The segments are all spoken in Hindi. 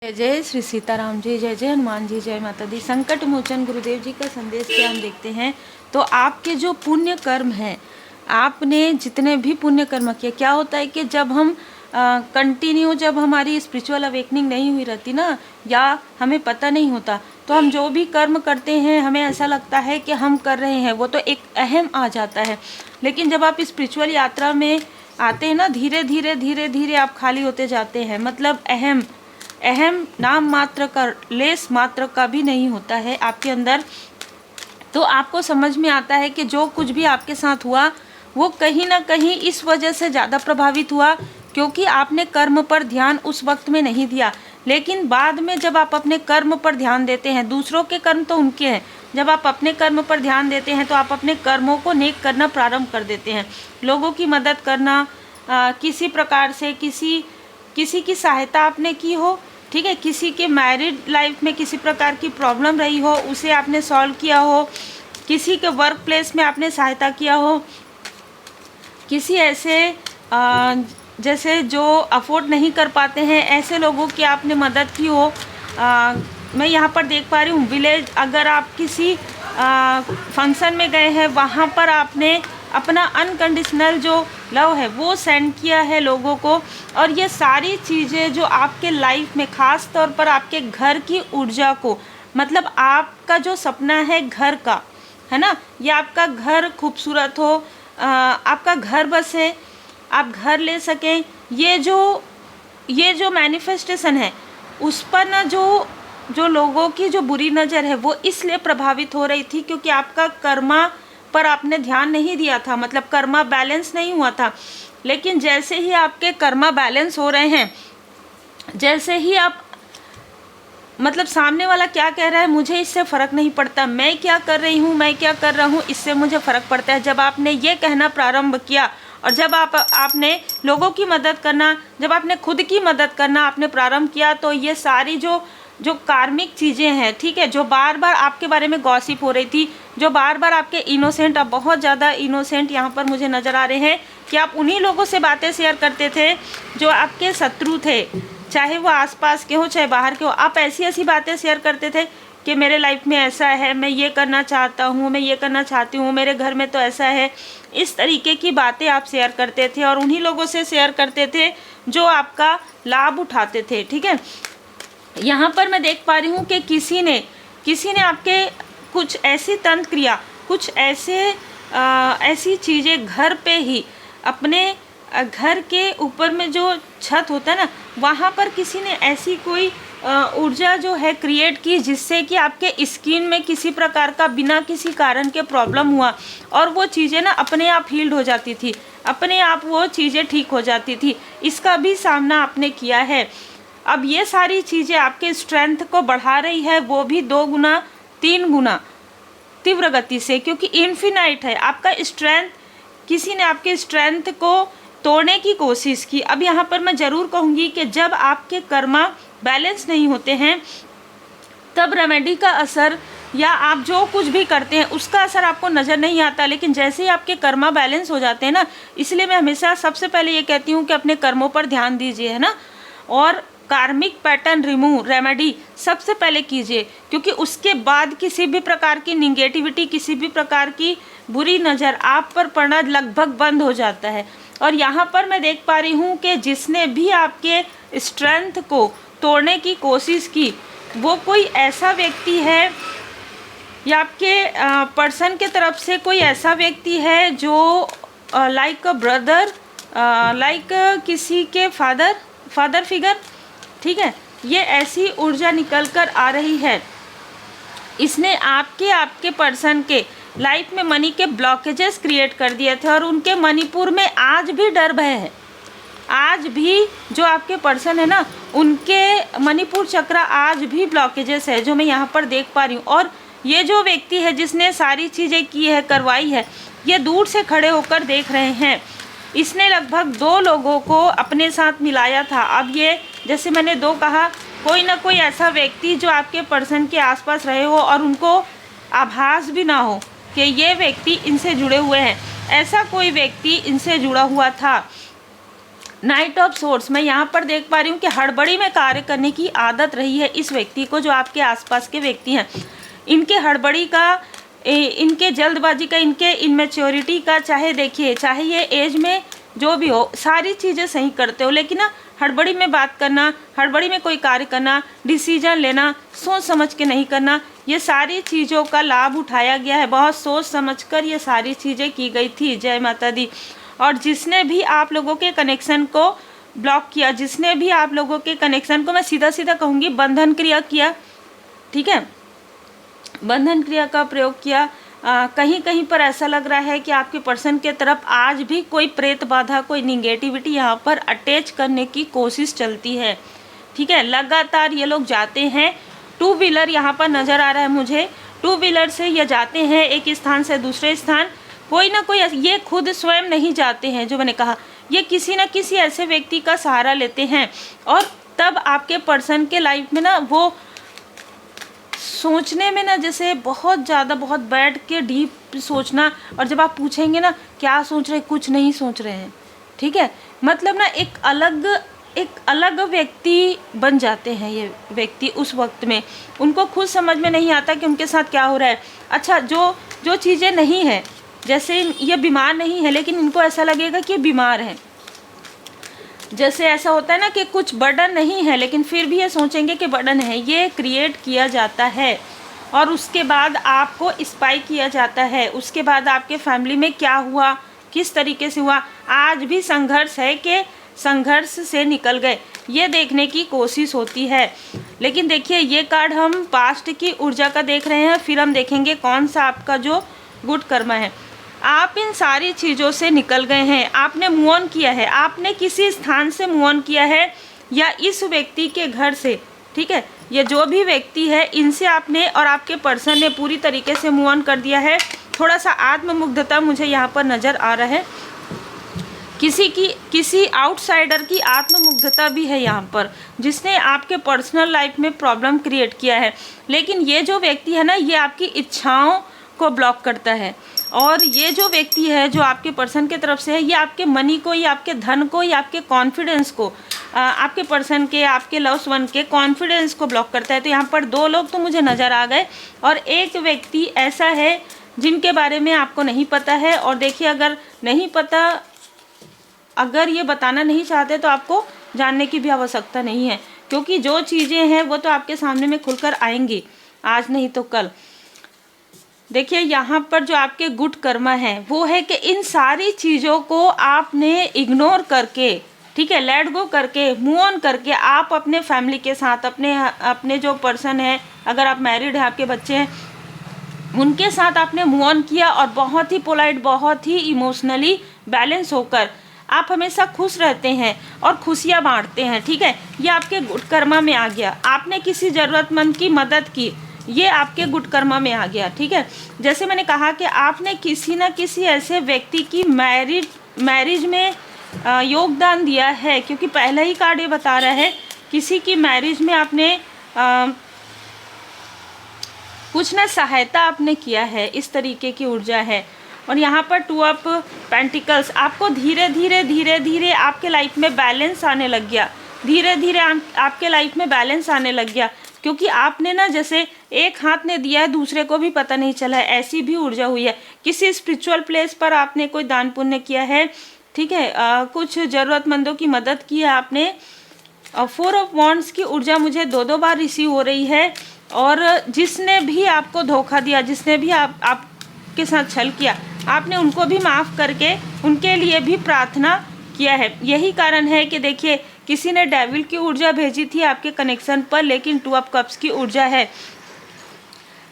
जय जय श्री सीताराम जी, जय जय हनुमान जी, जय माता दी। संकट मोचन गुरुदेव जी का संदेश क्या हम देखते हैं। तो आपके जो पुण्य कर्म हैं, आपने जितने भी पुण्य कर्म किए, क्या होता है कि जब हम कंटिन्यू जब हमारी स्पिरिचुअल अवेकनिंग नहीं हुई रहती ना, या हमें पता नहीं होता, तो हम जो भी कर्म करते हैं हमें ऐसा लगता है कि हम कर रहे हैं, वो तो एक अहम आ जाता है। लेकिन जब आप स्पिरिचुअल यात्रा में आते हैं ना, धीरे धीरे धीरे धीरे आप खाली होते जाते हैं। मतलब अहम नाम मात्र का, लेस मात्र का भी नहीं होता है आपके अंदर। तो आपको समझ में आता है कि जो कुछ भी आपके साथ हुआ वो कहीं ना कहीं इस वजह से ज़्यादा प्रभावित हुआ क्योंकि आपने कर्म पर ध्यान उस वक्त में नहीं दिया। लेकिन बाद में जब आप अपने कर्म पर ध्यान देते हैं, दूसरों के कर्म तो उनके हैं, जब आप अपने कर्म पर ध्यान देते हैं तो आप अपने कर्मों को नेक करना प्रारंभ कर देते हैं। लोगों की मदद करना, किसी प्रकार से किसी की सहायता आपने की हो, ठीक है, किसी के मैरिड लाइफ में किसी प्रकार की प्रॉब्लम रही हो, उसे आपने सॉल्व किया हो, किसी के वर्क प्लेस में आपने सहायता किया हो, किसी ऐसे जैसे जो अफोर्ड नहीं कर पाते हैं ऐसे लोगों की आपने मदद की हो। मैं यहाँ पर देख पा रही हूँ विलेज, अगर आप किसी फंक्शन में गए हैं, वहाँ पर आपने अपना अनकंडीशनल जो लव है वो सेंड किया है लोगों को। और ये सारी चीज़ें जो आपके लाइफ में, ख़ास तौर पर आपके घर की ऊर्जा को, मतलब आपका जो सपना है घर का, है ना, ये आपका घर खूबसूरत हो, आपका घर बसे, आप घर ले सकें, ये जो मैनिफेस्टेशन है उस पर ना जो लोगों की जो बुरी नज़र है वो इसलिए प्रभावित हो रही थी क्योंकि आपका कर्मा पर आपने ध्यान नहीं दिया था, मतलब कर्मा बैलेंस नहीं हुआ था। लेकिन जैसे ही आपके कर्मा बैलेंस हो रहे हैं, जैसे ही आप, मतलब सामने वाला क्या कह रहा है मुझे इससे फ़र्क नहीं पड़ता, मैं क्या कर रही हूँ, मैं क्या कर रहा हूँ, इससे मुझे फ़र्क पड़ता है। जब आपने ये कहना प्रारंभ किया और जब आपने लोगों की मदद करना, जब आपने खुद की मदद करना आपने प्रारंभ किया, तो ये सारी जो कार्मिक चीज़ें हैं, ठीक है, जो बार बार आपके बारे में गॉसिप हो रही थी, जो बार बार आपके इनोसेंट, आप बहुत ज़्यादा इनोसेंट यहाँ पर मुझे नज़र आ रहे हैं कि आप उन्हीं लोगों से बातें शेयर करते थे जो आपके शत्रु थे, चाहे वो आसपास के हो चाहे बाहर के हो। आप ऐसी बातें शेयर करते थे कि मेरे लाइफ में ऐसा है, मैं ये करना चाहता हूँ, मैं ये करना चाहती हूँ, मेरे घर में तो ऐसा है। इस तरीके की बातें आप शेयर करते थे और उन्हीं लोगों से शेयर करते थे जो आपका लाभ उठाते थे, ठीक है। यहाँ पर मैं देख पा रही हूँ कि किसी ने आपके कुछ ऐसी तंत्र क्रिया, कुछ ऐसी चीज़ें घर पे ही, अपने घर के ऊपर में जो छत होता है ना, वहाँ पर किसी ने ऐसी कोई ऊर्जा जो है क्रिएट की जिससे कि आपके स्किन में किसी प्रकार का बिना किसी कारण के प्रॉब्लम हुआ और वो चीज़ें ना अपने आप हील्ड हो जाती थी, अपने आप वो चीज़ें ठीक हो जाती थी। इसका भी सामना आपने किया है। अब ये सारी चीज़ें आपके स्ट्रेंथ को बढ़ा रही है, वो भी 2 गुना 3 गुना तीव्र गति से, क्योंकि इन्फिनाइट है आपका स्ट्रेंथ। किसी ने आपके स्ट्रेंथ को तोड़ने की कोशिश की। अब यहाँ पर मैं ज़रूर कहूँगी कि जब आपके कर्मा बैलेंस नहीं होते हैं तब रेमेडी का असर या आप जो कुछ भी करते हैं उसका असर आपको नज़र नहीं आता। लेकिन जैसे ही आपके कर्मा बैलेंस हो जाते हैं ना, इसलिए मैं हमेशा सबसे पहले ये कहती हूँ कि अपने कर्मों पर ध्यान दीजिए, है ना, और कार्मिक पैटर्न रिमूव रेमेडी सबसे पहले कीजिए, क्योंकि उसके बाद किसी भी प्रकार की निगेटिविटी, किसी भी प्रकार की बुरी नज़र आप पर पड़ना लगभग बंद हो जाता है। और यहाँ पर मैं देख पा रही हूँ कि जिसने भी आपके स्ट्रेंथ को तोड़ने की कोशिश की वो कोई ऐसा व्यक्ति है या आपके पर्सन के तरफ से कोई ऐसा व्यक्ति है जो लाइक अ ब्रदर, लाइक किसी के फादर फिगर, ठीक है, ये ऐसी ऊर्जा निकल कर आ रही है। इसने आपके पर्सन के लाइफ में मनी के ब्लॉकेजेस क्रिएट कर दिए थे और उनके मणिपुर में आज भी डर भय है। आज भी जो आपके पर्सन है ना, उनके मणिपुर चक्र आज भी ब्लॉकेजेस है, जो मैं यहाँ पर देख पा रही हूँ। और ये जो व्यक्ति है जिसने सारी चीज़ें की है, करवाई है, ये दूर से खड़े होकर देख रहे हैं। इसने लगभग 2 लोगों को अपने साथ मिलाया था। अब ये, जैसे मैंने 2 कहा, कोई ना कोई ऐसा व्यक्ति जो आपके पर्सन के आसपास रहे हो और उनको आभास भी ना हो कि ये व्यक्ति इनसे जुड़े हुए हैं, ऐसा कोई व्यक्ति इनसे जुड़ा हुआ था। नाइट ऑफ सोर्स, मैं यहाँ पर देख पा रही हूँ कि हड़बड़ी में कार्य करने की आदत रही है इस व्यक्ति को, जो आपके आसपास के व्यक्ति हैं। इनके हड़बड़ी का, इनके जल्दबाजी का, इनके इनमेच्योरिटी का, चाहे देखिए, चाहे ये एज में जो भी हो, सारी चीज़ें सही करते हो, लेकिन ना हड़बड़ी में बात करना, हड़बड़ी में कोई कार्य करना, डिसीजन लेना, सोच समझ के नहीं करना, ये सारी चीज़ों का लाभ उठाया गया है। बहुत सोच समझकर ये सारी चीज़ें की गई थी। जय माता दी। और जिसने भी आप लोगों के कनेक्शन को ब्लॉक किया, जिसने भी आप लोगों के कनेक्शन को, मैं सीधा सीधा कहूँगी, बंधन क्रिया किया, ठीक है, बंधन क्रिया का प्रयोग किया, कहीं कहीं पर ऐसा लग रहा है कि आपके पर्सन के तरफ आज भी कोई प्रेत बाधा, कोई निगेटिविटी यहाँ पर अटैच करने की कोशिश चलती है, ठीक है। लगातार ये लोग जाते हैं, टू व्हीलर यहाँ पर नज़र आ रहा है मुझे, टू व्हीलर से ये जाते हैं एक स्थान से दूसरे स्थान, कोई ना कोई, ये खुद स्वयं नहीं जाते हैं, जो मैंने कहा, ये किसी न किसी ऐसे व्यक्ति का सहारा लेते हैं। और तब आपके पर्सन के लाइफ में ना, वो सोचने में ना, जैसे बहुत ज़्यादा, बहुत बैठ के डीप सोचना, और जब आप पूछेंगे ना क्या सोच रहे, कुछ नहीं सोच रहे हैं, ठीक है, मतलब ना एक अलग व्यक्ति बन जाते हैं ये व्यक्ति उस वक्त में। उनको खुद समझ में नहीं आता कि उनके साथ क्या हो रहा है। अच्छा, जो चीज़ें नहीं है, जैसे ये बीमार नहीं है, लेकिन इनको ऐसा लगेगा कि बीमार है। जैसे ऐसा होता है ना कि कुछ बर्डन नहीं है, लेकिन फिर भी ये सोचेंगे कि बर्डन है। ये क्रिएट किया जाता है और उसके बाद आपको स्पाई किया जाता है। उसके बाद आपके फैमिली में क्या हुआ, किस तरीके से हुआ, आज भी संघर्ष है कि संघर्ष से निकल गए, ये देखने की कोशिश होती है। लेकिन देखिए, ये कार्ड हम पास्ट की ऊर्जा का देख रहे हैं, फिर हम देखेंगे कौन सा आपका जो गुड कर्मा है। आप इन सारी चीज़ों से निकल गए हैं, आपने मूव ऑन किया है, आपने किसी स्थान से मूव ऑन किया है या इस व्यक्ति के घर से, ठीक है, ये जो भी व्यक्ति है इनसे आपने और आपके पर्सन ने पूरी तरीके से मूव ऑन कर दिया है। थोड़ा सा आत्ममुग्धता मुझे यहाँ पर नज़र आ रहा है, किसी आउटसाइडर की आत्ममुग्धता भी है यहाँ पर, जिसने आपके पर्सनल लाइफ में प्रॉब्लम क्रिएट किया है। लेकिन ये जो व्यक्ति है ना, ये आपकी इच्छाओं को ब्लॉक करता है। और ये जो व्यक्ति है जो आपके पर्सन के तरफ से है, ये आपके मनी को, ये आपके धन को, ये आपके कॉन्फिडेंस को, आपके पर्सन के, आपके लव्स वन के कॉन्फिडेंस को ब्लॉक करता है। तो यहाँ पर दो लोग तो मुझे नज़र आ गए, और एक व्यक्ति ऐसा है जिनके बारे में आपको नहीं पता है। और देखिए, अगर नहीं पता, अगर ये बताना नहीं चाहते तो आपको जानने की भी आवश्यकता नहीं है, क्योंकि जो चीज़ें हैं वो तो आपके सामने में खुलकर आएंगी, आज नहीं तो कल। देखिए, यहाँ पर जो आपके गुड कर्मा है वो है कि इन सारी चीज़ों को आपने इग्नोर करके, ठीक है, लेट गो करके, मूव ऑन करके, आप अपने फैमिली के साथ, अपने जो पर्सन है, अगर आप मैरिड हैं, आपके बच्चे हैं, उनके साथ आपने मूव ऑन किया, और बहुत ही पोलाइट, बहुत ही इमोशनली बैलेंस होकर आप हमेशा खुश रहते हैं और खुशियाँ बांटते हैं, ठीक है। ये आपके गुड कर्मा में आ गया। आपने किसी ज़रूरतमंद की मदद की, ये आपके गुड कर्मा में आ गया, ठीक है। जैसे मैंने कहा कि आपने किसी न किसी ऐसे व्यक्ति की मैरिज में योगदान दिया है, क्योंकि पहला ही कार्ड ये बता रहा है किसी की मैरिज में आपने कुछ ना सहायता आपने किया है, इस तरीके की ऊर्जा है। और यहाँ पर टू ऑफ पेंटिकल्स, आपको धीरे धीरे आपके लाइफ में बैलेंस आने लग गया, धीरे धीरे आपके लाइफ में बैलेंस आने लग गया, क्योंकि आपने ना, जैसे एक हाथ ने दिया है, दूसरे को भी पता नहीं चला है, ऐसी भी ऊर्जा हुई है। किसी स्पिरिचुअल प्लेस पर आपने कोई दान पुण्य किया है, ठीक है, कुछ ज़रूरतमंदों की मदद की है आपने। फोर ऑफ वॉन्ड्स की ऊर्जा मुझे दो बार रिसीव हो रही है। और जिसने भी आपको धोखा दिया, जिसने भी आपके साथ छल किया, आपने उनको भी माफ़ करके उनके लिए भी प्रार्थना किया है। यही कारण है कि देखिए, किसी ने डेविल की ऊर्जा भेजी थी आपके कनेक्शन पर, लेकिन टू ऑफ कप्स की ऊर्जा है।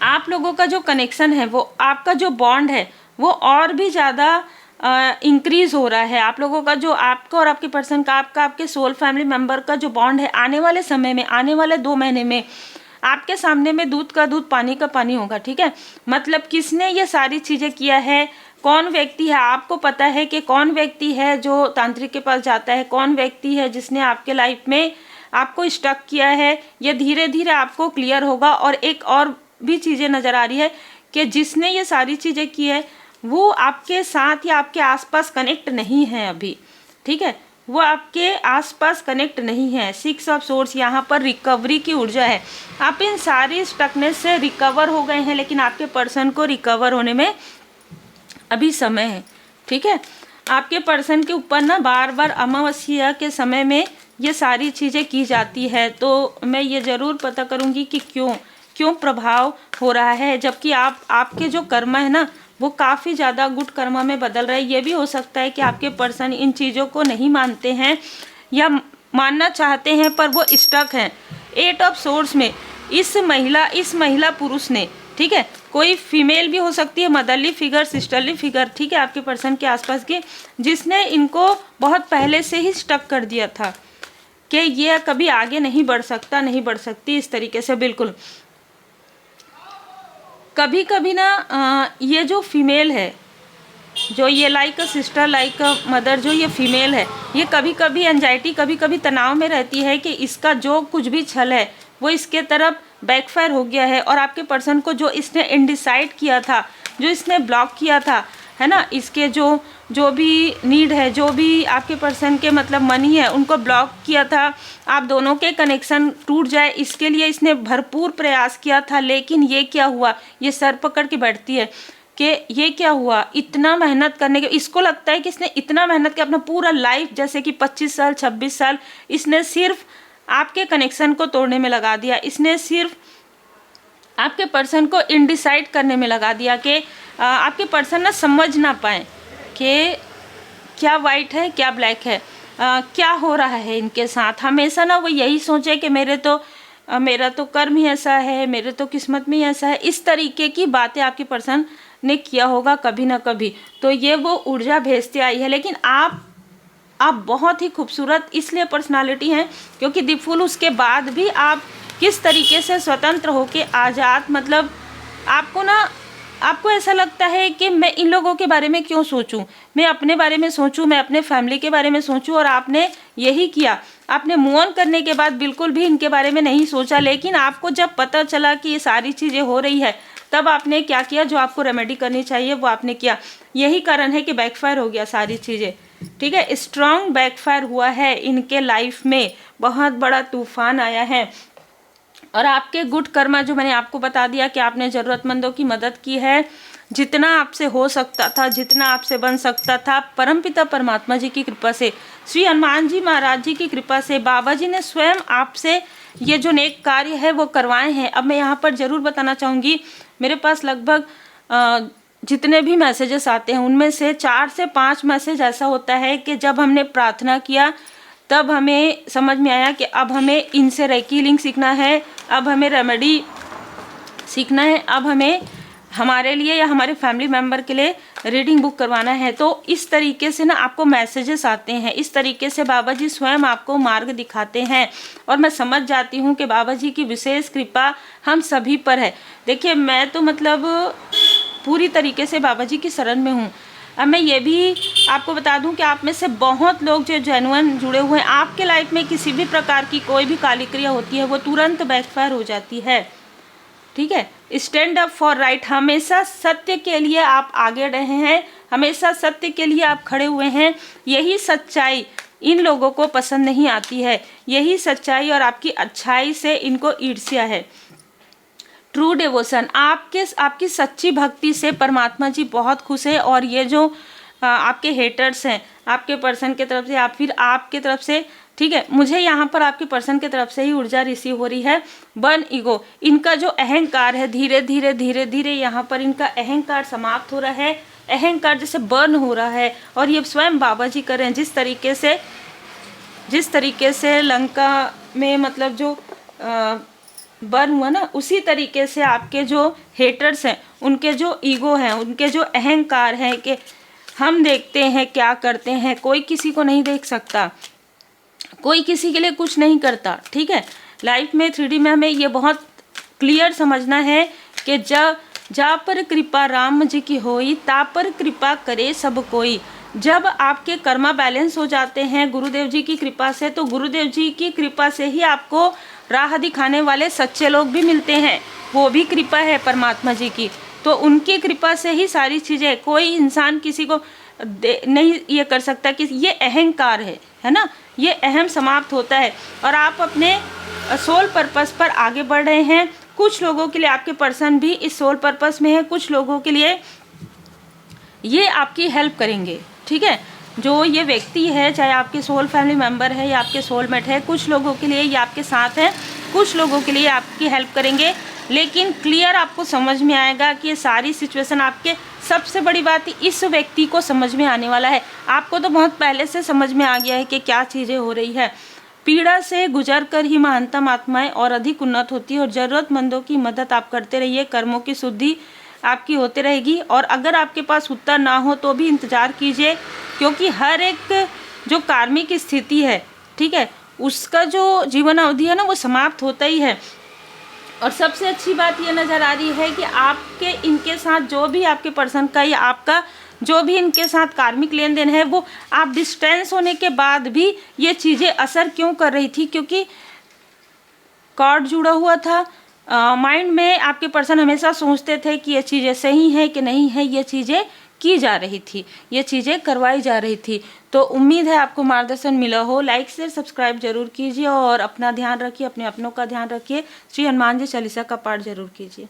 आप लोगों का जो कनेक्शन है, वो आपका जो बॉन्ड है, वो और भी ज़्यादा इंक्रीज़ हो रहा है। आप लोगों का जो, आपका और आपके पर्सन का, आपके सोल फैमिली मेम्बर का जो बॉन्ड है, आने वाले समय में, आने वाले 2 महीने में आपके सामने में दूध का दूध, पानी का पानी होगा, ठीक है। मतलब किसने ये सारी चीज़ें किया है, कौन व्यक्ति है, आपको पता है कि कौन व्यक्ति है जो तांत्रिक के पास जाता है, कौन व्यक्ति है जिसने आपके लाइफ में आपको स्टक किया है। ये धीरे धीरे आपको क्लियर होगा। और एक और भी चीज़ें नज़र आ रही है कि जिसने ये सारी चीज़ें की है वो आपके साथ या आपके आसपास कनेक्ट नहीं है अभी, ठीक है। वो आपके आसपास कनेक्ट नहीं है। 6 ऑफ सोर्स यहाँ पर रिकवरी की ऊर्जा है। आप इन सारी स्टकनेस से रिकवर हो गए हैं, लेकिन आपके पर्सन को रिकवर होने में अभी समय है। ठीक है, आपके पर्सन के ऊपर ना बार बार अमावस्या के समय में ये सारी चीज़ें की जाती है। तो मैं ये ज़रूर पता करूँगी कि क्यों प्रभाव हो रहा है, जबकि आपके जो कर्म है ना वो काफ़ी ज़्यादा गुड कर्मा में बदल रहा है। ये भी हो सकता है कि आपके पर्सन इन चीज़ों को नहीं मानते हैं या मानना चाहते हैं पर वो स्टक हैं। 8 ऑफ सोर्स में इस महिला पुरुष ने, ठीक है, कोई फीमेल भी हो सकती है, मदरली फिगर, सिस्टरली फिगर, ठीक है, आपके पर्सन के आसपास की, जिसने इनको बहुत पहले से ही स्टक कर दिया था कि ये कभी आगे नहीं बढ़ सकता, नहीं बढ़ सकती, इस तरीके से। बिल्कुल कभी कभी ना ये जो फीमेल है, जो ये like a sister, like a mother, जो ये फीमेल है, ये कभी कभी एंजाइटी, कभी कभी तनाव में रहती है कि इसका जो कुछ भी छल है वो इसके तरफ बैकफायर हो गया है, और आपके पर्सन को जो इसने इनडिसाइड किया था, जो इसने ब्लॉक किया था, है ना, इसके जो भी नीड है, जो भी आपके पर्सन के मतलब मनी है, उनको ब्लॉक किया था। आप दोनों के कनेक्शन टूट जाए इसके लिए इसने भरपूर प्रयास किया था, लेकिन ये क्या हुआ, ये सर पकड़ के बैठती है कि ये क्या हुआ, इतना मेहनत करने के, इसको लगता है कि इसने इतना मेहनत किया, अपना पूरा लाइफ जैसे कि 25 साल 26 साल इसने सिर्फ आपके कनेक्शन को तोड़ने में लगा दिया, इसने सिर्फ आपके पर्सन को इनडिसाइड करने में लगा दिया कि आपके पर्सन ना समझ ना पाए कि क्या वाइट है क्या ब्लैक है, क्या हो रहा है इनके साथ। हमेशा ना वो यही सोचे कि मेरा तो कर्म ही ऐसा है, मेरे तो किस्मत में ही ऐसा है, इस तरीके की बातें आपके पर्सन ने किया होगा कभी ना कभी। तो ये वो ऊर्जा भेजती आई है। लेकिन आप बहुत ही खूबसूरत इसलिए पर्सनालिटी हैं क्योंकि दिफुल उसके बाद भी आप किस तरीके से स्वतंत्र होके आज़ाद, मतलब आपको ऐसा लगता है कि मैं इन लोगों के बारे में क्यों सोचूं, मैं अपने बारे में सोचूं, मैं अपने फैमिली के बारे में सोचूं, और आपने यही किया। आपने मूव ऑन करने के बाद बिल्कुल भी इनके बारे में नहीं सोचा, लेकिन आपको जब पता चला कि ये सारी चीज़ें हो रही है तब आपने क्या किया, जो आपको रेमेडी करनी चाहिए वो आपने किया। यही कारण है कि बैकफायर हो गया सारी चीज़ें। ठीक है, स्ट्रॉन्ग बैकफायर हुआ है इनके लाइफ में, बहुत बड़ा तूफान आया है। और आपके गुड कर्मा जो मैंने आपको बता दिया कि आपने ज़रूरतमंदों की मदद की है, जितना आपसे हो सकता था, जितना आपसे बन सकता था, परमपिता परमात्मा जी की कृपा से, श्री हनुमान जी महाराज जी की कृपा से, बाबा जी ने स्वयं आपसे ये जो नेक कार्य है वो करवाए हैं। अब मैं यहाँ पर ज़रूर बताना चाहूँगी, मेरे पास लगभग जितने भी मैसेजेस आते हैं उनमें से 4 से 5 मैसेज ऐसा होता है कि जब हमने प्रार्थना किया तब हमें समझ में आया कि अब हमें इनसे रेकी हीलिंग सीखना है, अब हमें रेमेडी सीखना है, अब हमें हमारे लिए या हमारे फैमिली मेम्बर के लिए रीडिंग बुक करवाना है। तो इस तरीके से ना आपको मैसेजेस आते हैं, इस तरीके से बाबा जी स्वयं आपको मार्ग दिखाते हैं, और मैं समझ जाती हूँ कि बाबा जी की विशेष कृपा हम सभी पर है। देखिए, मैं तो मतलब पूरी तरीके से बाबा जी की शरण में हूँ। अब मैं ये भी आपको बता दूं कि आप में से बहुत लोग जो जेन्युइन जुड़े हुए हैं, आपके लाइफ में किसी भी प्रकार की कोई भी काली क्रिया होती है वो तुरंत बैकफायर हो जाती है। ठीक है, स्टैंड अप फॉर राइट, हमेशा सत्य के लिए आप आगे रहे हैं, हमेशा सत्य के लिए आप खड़े हुए हैं। यही सच्चाई इन लोगों को पसंद नहीं आती है, यही सच्चाई और आपकी अच्छाई से इनको ईर्ष्या है। ट्रू डिवोशन, आपकी सच्ची भक्ति से परमात्मा जी बहुत खुश है। और ये जो आपके हेटर्स हैं आपके पर्सन के तरफ से या फिर आपके तरफ से, ठीक है, मुझे यहाँ पर आपके पर्सन की तरफ से ही ऊर्जा रिसीव हो रही है। बर्न ईगो, इनका जो अहंकार है धीरे धीरे धीरे धीरे यहाँ पर इनका अहंकार समाप्त हो रहा है, अहंकार जैसे बर्न हो रहा है। और ये स्वयं बाबा जी कर रहे हैं, जिस तरीके से लंका में मतलब जो बर्न हुआ ना, उसी तरीके से आपके जो हेटर्स हैं उनके जो ईगो हैं, उनके जो अहंकार हैं कि हम देखते हैं क्या करते हैं, कोई किसी को नहीं देख सकता, कोई किसी के लिए कुछ नहीं करता। ठीक है, लाइफ में 3D में हमें ये बहुत क्लियर समझना है कि जा पर कृपा राम जी की होई, ता पर कृपा करे सब कोई। जब आपके कर्मा बैलेंस हो जाते हैं गुरुदेव जी की कृपा से, तो गुरुदेव जी की कृपा से ही आपको राह दिखाने वाले सच्चे लोग भी मिलते हैं, वो भी कृपा है परमात्मा जी की। तो उनकी कृपा से ही सारी चीज़ें, कोई इंसान किसी को नहीं ये कर सकता कि ये अहंकार है ना, ये अहम समाप्त होता है और आप अपने सोल पर्पस पर आगे बढ़ रहे हैं। कुछ लोगों के लिए आपके पर्सन भी इस सोल पर्पस में है, कुछ लोगों के लिए ये आपकी हेल्प करेंगे, ठीक है। जो ये व्यक्ति है, चाहे आपके सोल फैमिली मेंबर है या आपके सोलमेट है, कुछ लोगों के लिए ये आपके साथ है, कुछ लोगों के लिए आपकी हेल्प करेंगे। लेकिन क्लियर आपको समझ में आएगा कि ये सारी सिचुएशन आपके, सबसे बड़ी बात इस व्यक्ति को समझ में आने वाला है। आपको तो बहुत पहले से समझ में आ गया है कि क्या चीज़ें हो रही है। पीड़ा से गुजर कर ही महानतम आत्माएं और अधिक उन्नत होती है और ज़रूरतमंदों की मदद आप करते रहिए। कर्मों की शुद्धि आपकी होते रहेगी और अगर आपके पास उत्तर ना हो तो भी इंतज़ार कीजिए, क्योंकि हर एक जो कार्मिक स्थिति है, ठीक है, उसका जो जीवन अवधि है ना वो समाप्त होता ही है। और सबसे अच्छी बात ये नज़र आ रही है कि आपके इनके साथ जो भी आपके पर्सन का या आपका जो भी इनके साथ कार्मिक लेन देन है, वो आप डिस्टेंस होने के बाद भी ये चीज़ें असर क्यों कर रही थी, क्योंकि कार्ड जुड़ा हुआ था। माइंड में आपके पर्सन हमेशा सोचते थे कि ये चीज़ें सही हैं कि नहीं है, ये चीज़ें की जा रही थी, ये चीज़ें करवाई जा रही थी। तो उम्मीद है आपको मार्गदर्शन मिला हो। लाइक शेयर सब्सक्राइब जरूर कीजिए और अपना ध्यान रखिए, अपने अपनों का ध्यान रखिए। श्री हनुमान जी चालीसा का पाठ जरूर कीजिए।